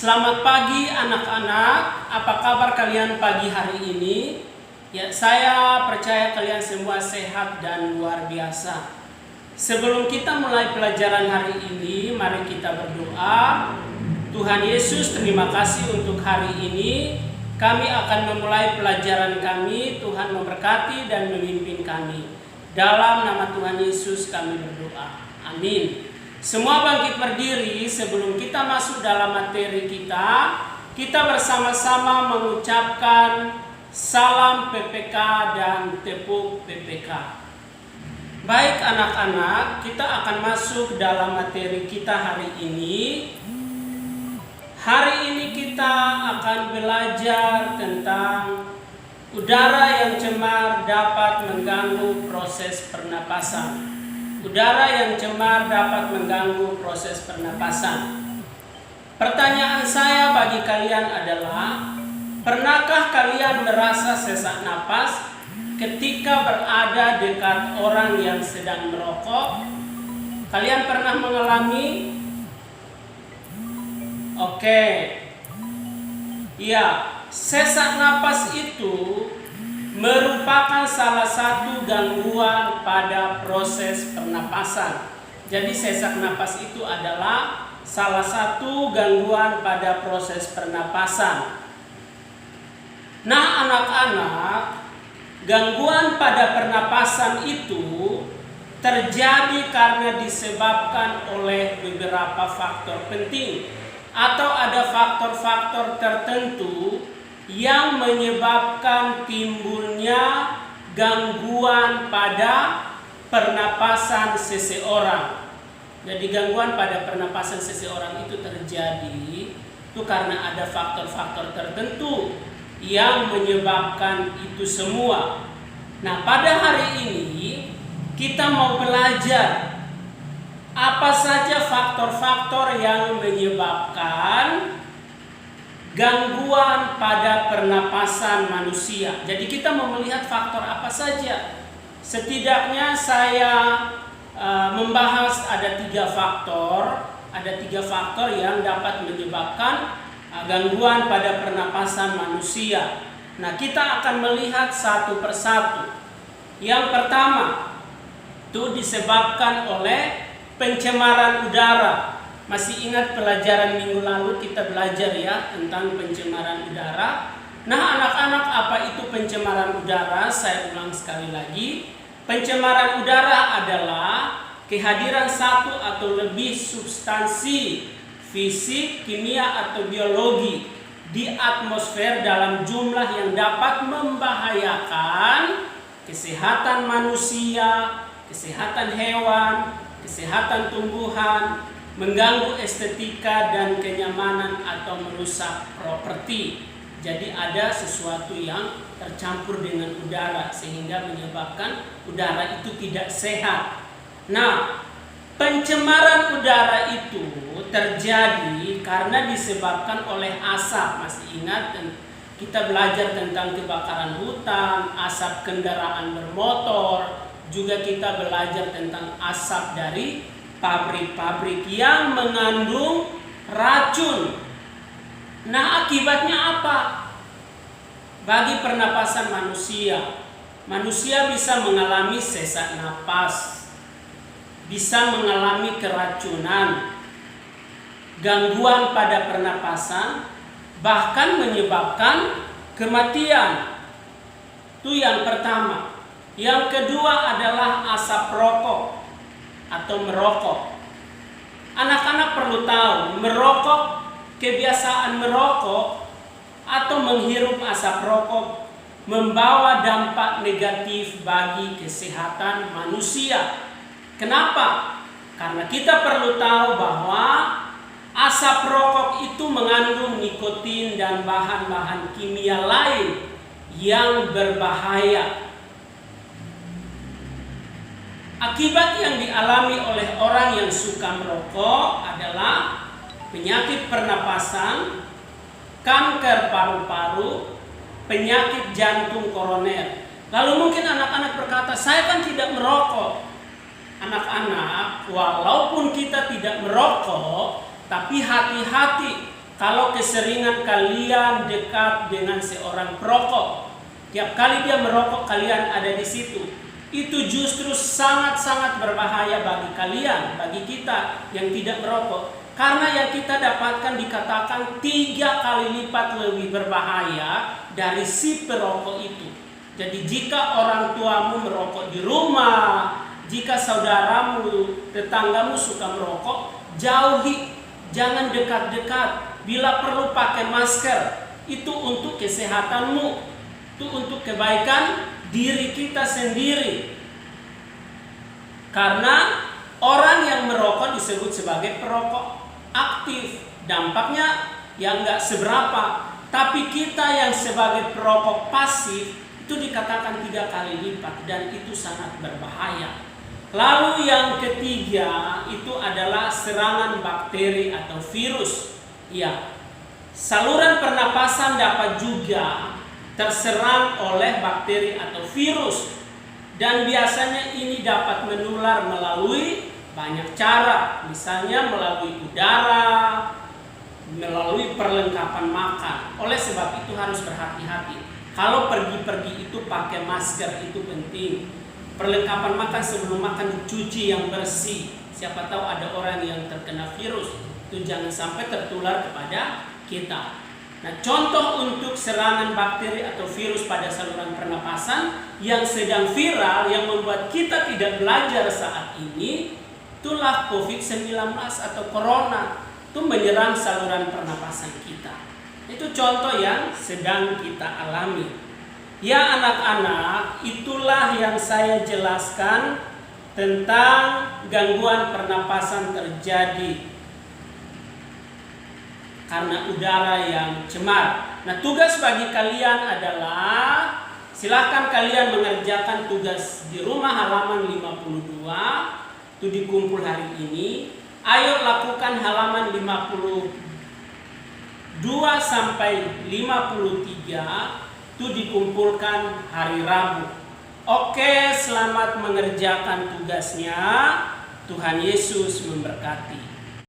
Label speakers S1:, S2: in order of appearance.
S1: Selamat pagi anak-anak, apa kabar kalian pagi hari ini? Ya, saya percaya kalian semua sehat dan luar biasa. Sebelum kita mulai pelajaran hari ini, mari kita berdoa. Tuhan Yesus, terima kasih untuk hari ini. Kami akan memulai pelajaran kami, Tuhan memberkati dan memimpin kami. Dalam nama Tuhan Yesus kami berdoa. Amin. Semua bangkit berdiri sebelum kita masuk dalam materi kita bersama-sama mengucapkan salam PPK dan tepuk PPK. Baik anak-anak, kita akan masuk dalam materi kita hari ini. Hari ini kita akan belajar tentang udara yang cemar dapat mengganggu proses pernapasan. Udara yang cemar dapat mengganggu proses pernapasan. Pertanyaan saya bagi kalian adalah, pernahkah kalian merasa sesak napas ketika berada dekat orang yang sedang merokok? Kalian pernah mengalami? Oke. Ya, sesak napas itu merupakan salah satu gangguan pada proses pernapasan. Jadi sesak napas itu adalah salah satu gangguan pada proses pernapasan. Nah anak-anak, gangguan pada pernapasan itu terjadi karena disebabkan oleh beberapa faktor penting, atau ada faktor-faktor tertentu yang menyebabkan timbulnya gangguan pada pernapasan seseorang. Jadi gangguan pada pernapasan seseorang itu terjadi itu karena ada faktor-faktor tertentu yang menyebabkan itu semua. Nah, pada hari ini kita mau belajar apa saja faktor-faktor yang menyebabkan gangguan pada pernapasan manusia. Jadi kita mau melihat faktor apa saja. Setidaknya saya membahas ada tiga faktor yang dapat menyebabkan gangguan pada pernapasan manusia. Nah, kita akan melihat satu persatu. Yang pertama itu disebabkan oleh pencemaran udara. Masih ingat pelajaran minggu lalu kita belajar ya tentang pencemaran udara. Nah anak-anak, apa itu pencemaran udara? Saya ulang sekali lagi. Pencemaran udara adalah kehadiran satu atau lebih substansi fisik, kimia atau biologi di atmosfer dalam jumlah yang dapat membahayakan kesehatan manusia, kesehatan hewan, kesehatan tumbuhan, mengganggu estetika dan kenyamanan atau merusak properti. Jadi ada sesuatu yang tercampur dengan udara sehingga menyebabkan udara itu tidak sehat. Nah, pencemaran udara itu terjadi karena disebabkan oleh asap. Masih ingat kita belajar tentang kebakaran hutan, asap kendaraan bermotor, juga kita belajar tentang asap dari pabrik-pabrik yang mengandung racun. Nah, akibatnya apa? Bagi pernapasan manusia, manusia bisa mengalami sesak napas, bisa mengalami keracunan, gangguan pada pernapasan, bahkan menyebabkan kematian. Itu yang pertama. Yang kedua adalah asap rokok atau merokok. Anak-anak perlu tahu, kebiasaan merokok atau menghirup asap rokok membawa dampak negatif bagi kesehatan manusia. Kenapa? Karena kita perlu tahu bahwa asap rokok itu mengandung nikotin dan bahan-bahan kimia lain yang berbahaya. Akibat yang dialami oleh orang yang suka merokok adalah penyakit pernapasan, kanker paru-paru, penyakit jantung koroner. Lalu mungkin anak-anak berkata, saya kan tidak merokok. Anak-anak, walaupun kita tidak merokok, tapi hati-hati Kalau keseringan kalian dekat dengan seorang perokok, tiap kali dia merokok kalian ada di situ, itu justru sangat-sangat berbahaya bagi kalian, bagi kita yang tidak merokok. Karena yang kita dapatkan dikatakan 3 kali lipat lebih berbahaya dari si perokok itu. Jadi jika orang tuamu merokok di rumah, jika saudaramu, tetanggamu suka merokok, jauhi, jangan dekat-dekat. Bila perlu pakai masker, itu untuk kesehatanmu, itu untuk kebaikan diri kita sendiri. Karena orang yang merokok disebut sebagai perokok aktif, dampaknya yang nggak seberapa. Tapi kita yang sebagai perokok pasif itu dikatakan 3 kali lipat, dan itu sangat berbahaya. Lalu yang ketiga itu adalah serangan bakteri atau virus. Ya, saluran pernapasan dapat juga terserang oleh bakteri atau virus, dan biasanya ini dapat menular melalui banyak cara, misalnya melalui udara, melalui perlengkapan makan. Oleh sebab itu harus berhati-hati. Kalau pergi-pergi itu pakai masker, itu penting. Perlengkapan makan sebelum makan dicuci yang bersih. Siapa tahu ada orang yang terkena virus, itu jangan sampai tertular kepada kita. Nah, contoh untuk serangan bakteri atau virus pada saluran pernapasan yang sedang viral, yang membuat kita tidak belajar saat ini, itulah COVID-19 atau Corona. Itu menyerang saluran pernapasan kita. Itu contoh yang sedang kita alami. Ya anak-anak, itulah yang saya jelaskan tentang gangguan pernapasan terjadi karena udara yang cemar. Nah, tugas bagi kalian adalah silahkan kalian mengerjakan tugas di rumah halaman 52, itu dikumpul hari ini. Ayo lakukan halaman 52 sampai 53, itu dikumpulkan hari Rabu. Oke, selamat mengerjakan tugasnya. Tuhan Yesus memberkati.